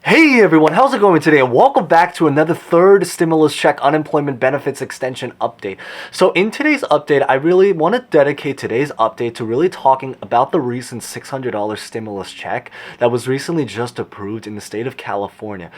Hey everyone, how's it going today? And welcome back to another third stimulus check unemployment benefits extension update. So in today's update, I really want to dedicate today's update to really talking about the recent $600 stimulus check that was recently just approved in the state of California.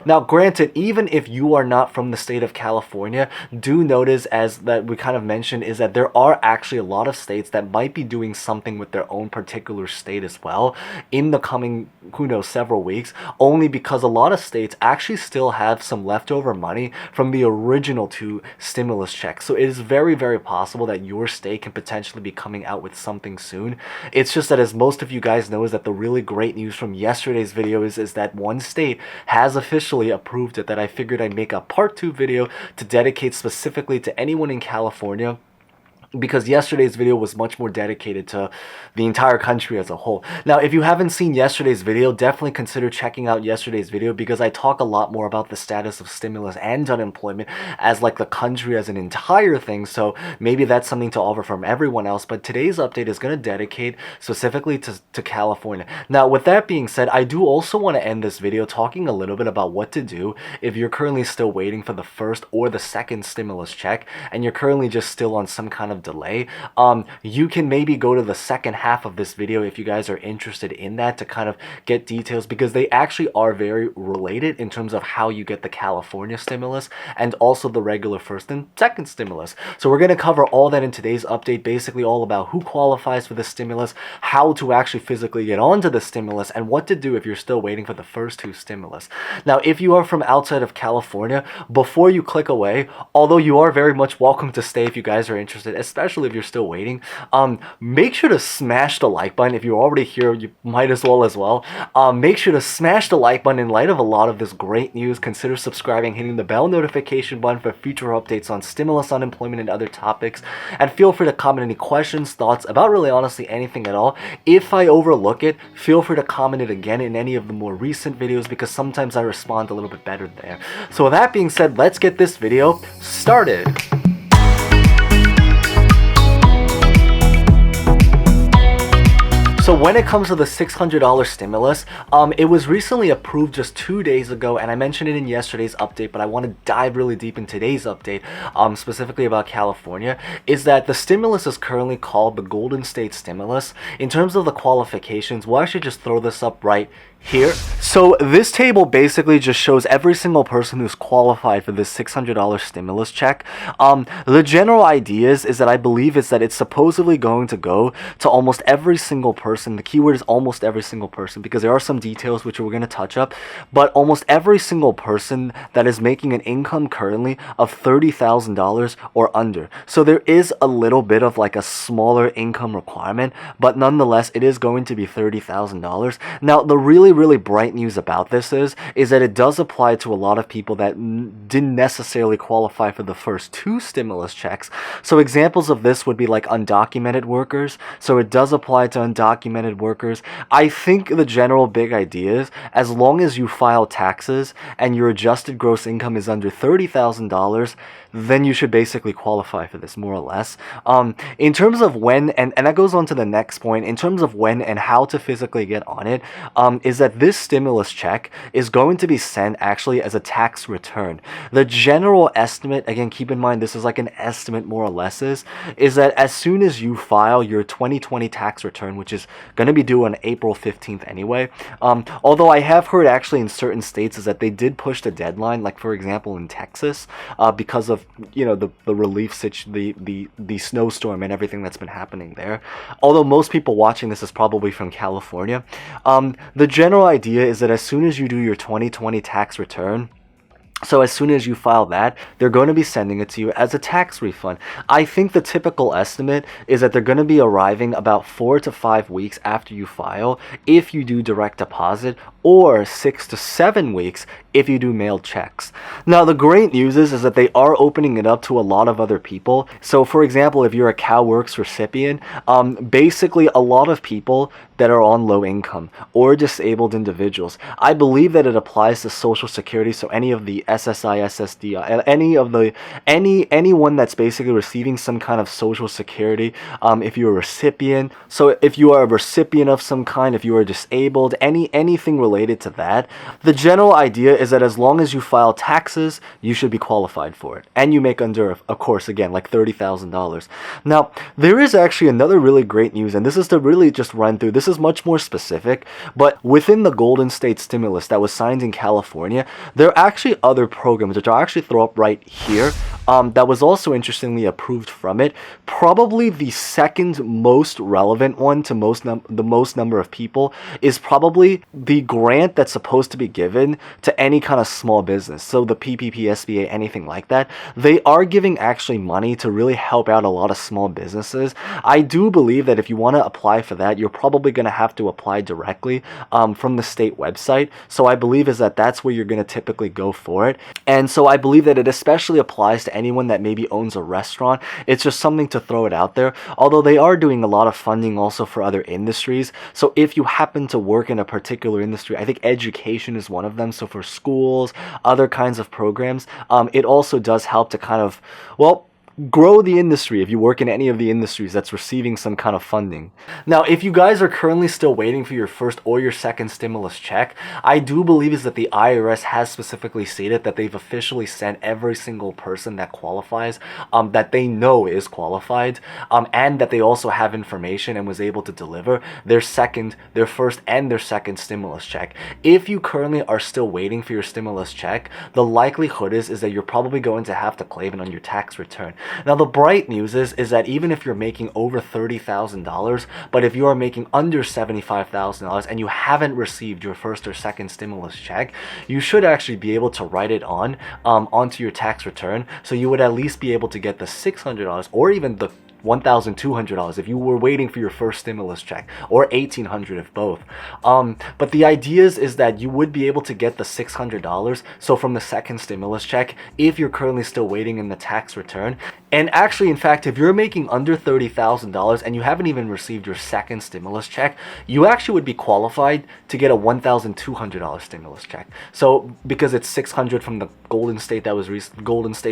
Now granted, even if you are not from the state of California, do notice, as that we kind of mentioned, is that there are actually a lot of states that might be doing something with their own particular state as well in the coming, who knows, several weeks, only because a lot of states actually still have some leftover money from the original two stimulus checks. So it is very, very possible that your state can potentially be coming out with something soon. It's just that, as most of you guys know, is that the really great news from yesterday's video is that one state has officially approved it, that I figured I'd make a part 2 video to dedicate specifically to anyone in California, because yesterday's video was much more dedicated to the entire country as a whole. Now, if you haven't seen yesterday's video, definitely consider checking out yesterday's video, because I talk a lot more about the status of stimulus and unemployment as like the country as an entire thing. So maybe that's something to offer from everyone else. But today's update is going to dedicate specifically to California. Now, with that being said, I do also want to end this video talking a little bit about what to do if you're currently still waiting for the first or the second stimulus check and you're currently just still on some kind of delay. You can maybe go to the second half of this video if you guys are interested in that, to kind of get details, because they actually are very related in terms of how you get the California stimulus and also the regular first and second stimulus. So we're going to cover all that in today's update, basically all about who qualifies for the stimulus, how to actually physically get onto the stimulus, and what to do if you're still waiting for the first two stimulus. Now, if you are from outside of California, before you click away, although you are very much welcome to stay if you guys are interested, especially if you're still waiting, make sure to smash the like button. If you're already here, you might as well. Make sure to smash the like button in light of a lot of this great news. Consider subscribing, hitting the bell notification button for future updates on stimulus, unemployment, and other topics. And feel free to comment any questions, thoughts about really honestly anything at all. If I overlook it, feel free to comment it again in any of the more recent videos, because sometimes I respond a little bit better there. So with that being said, let's get this video started. So when it comes to the $600 stimulus, it was recently approved just 2 days ago, and I mentioned it in yesterday's update, but I want to dive really deep in today's update, specifically about California, is that the stimulus is currently called the Golden State Stimulus. In terms of the qualifications, we'll actually just throw this up right here. So this table basically just shows every single person who's qualified for this $600 stimulus check. The general idea is that I believe is that it's supposedly going to go to almost every single person. The keyword is almost every single person, because there are some details which we're going to touch up, but almost every single person that is making an income currently of $30,000 or under. So there is a little bit of like a smaller income requirement, but nonetheless it is going to be $30,000. Now, the really bright news about this is that it does apply to a lot of people that didn't necessarily qualify for the first two stimulus checks. So examples of this would be like undocumented workers. So it does apply to undocumented workers. I think the general big idea is, as long as you file taxes and your adjusted gross income is under $30,000, then you should basically qualify for this, more or less. In terms of when, and that goes on to the next point, in terms of when and how to physically get on it, is that this stimulus check is going to be sent actually as a tax return. The general estimate, again, keep in mind this is like an estimate more or less, is that as soon as you file your 2020 tax return, which is going to be due on April 15th anyway, although I have heard actually in certain states is that they did push the deadline, like for example in Texas, because of, you know, the relief the snowstorm and everything that's been happening there. Although most people watching this is probably from California, the general idea is that as soon as you do your 2020 tax return, so as soon as you file that, they're going to be sending it to you as a tax refund. I think the typical estimate is that they're going to be arriving about 4 to 5 weeks after you file if you do direct deposit, or 6 to 7 weeks if you do mailed checks. Now, the great news is that they are opening it up to a lot of other people. So, for example, if you're a CalWorks recipient, basically a lot of people that are on low income or disabled individuals, I believe that it applies to Social Security. So any of the SSI, SSDI, anyone that's basically receiving some kind of Social Security, if you're a recipient, so if you are a recipient of some kind, if you are disabled, anything related to that, the general idea is that as long as you file taxes, you should be qualified for it, and you make under, of course, again, like $30,000. Now, there is actually another really great news, and this is to really just run through. This is much more specific, but within the Golden State stimulus that was signed in California, there are actually other programs, which I'll actually throw up right here, that was also interestingly approved from it. Probably the second most relevant one to the most number of people is probably the grant that's supposed to be given to any kind of small business. So the PPP, SBA, anything like that, they are giving actually money to really help out a lot of small businesses. I do believe that if you want to apply for that, you're probably going to have to apply directly from the state website. So I believe is that that's where you're going to typically go for it. And so I believe that it especially applies to anyone that maybe owns a restaurant. It's just something to throw it out there. Although they are doing a lot of funding also for other industries. So if you happen to work in a particular industry, I think education is one of them. So for schools, other kinds of programs, it also does help to kind of, well, grow the industry if you work in any of the industries that's receiving some kind of funding. Now, if you guys are currently still waiting for your first or your second stimulus check, I do believe is that the IRS has specifically stated that they've officially sent every single person that qualifies, that they know is qualified, and that they also have information and was able to deliver their first and their second stimulus check. If you currently are still waiting for your stimulus check, the likelihood is that you're probably going to have to claim it on your tax return. Now, the bright news is that even if you're making over $30,000, but if you are making under $75,000 and you haven't received your first or second stimulus check, you should actually be able to write it onto your tax return. So you would at least be able to get the $600 or even the $1,200 if you were waiting for your first stimulus check, or $1,800 if both. But the idea is that you would be able to get the $600, so from the second stimulus check, if you're currently still waiting in the tax return. And actually, in fact, if you're making under $30,000 and you haven't even received your second stimulus check, you actually would be qualified to get a $1,200 stimulus check. So because it's $600 from the Golden State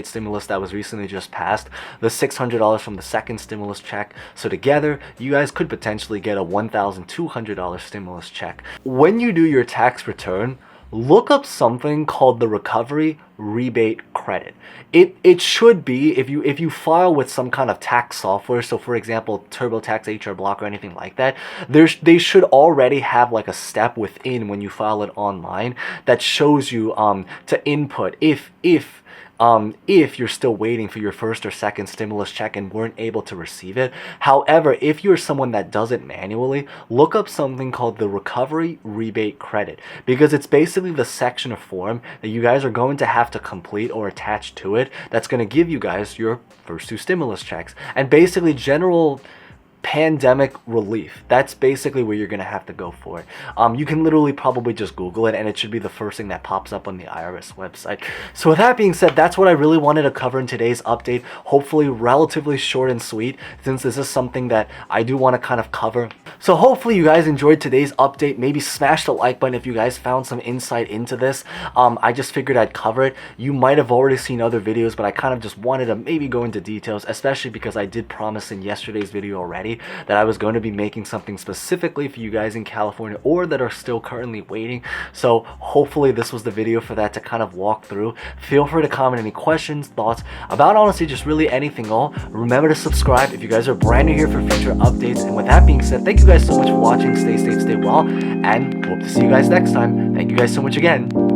stimulus that was recently just passed, the $600 from the second stimulus check. So together, you guys could potentially get a $1,200 stimulus check. When you do your tax return, look up something called the recovery rebate credit. It should be, if you file with some kind of tax software, so for example TurboTax, HR Block, or anything like that, they should already have like a step within when you file it online that shows you to input if you're still waiting for your first or second stimulus check and weren't able to receive it. However, if you're someone that does it manually, look up something called the recovery rebate credit, because it's basically the section of form that you guys are going to have to complete or attach to it that's going to give you guys your first two stimulus checks and basically general pandemic relief. That's basically where you're gonna have to go for it. You can literally probably just Google it and it should be the first thing that pops up on the IRS website. So with that being said, that's what I really wanted to cover in today's update. Hopefully relatively short and sweet, since this is something that I do want to kind of cover. So hopefully you guys enjoyed today's update. Maybe smash the like button if you guys found some insight into this. I just figured I'd cover it. You might have already seen other videos, but I kind of just wanted to maybe go into details, especially because I did promise in yesterday's video already that I was going to be making something specifically for you guys in California or that are still currently waiting. So hopefully this was the video for that to kind of walk through. Feel free to comment any questions, thoughts about honestly just really anything at all. Remember to subscribe if you guys are brand new here for future updates. And with that being said, thank you guys so much for watching. Stay safe, stay well, and hope to see you guys next time. Thank you guys so much again.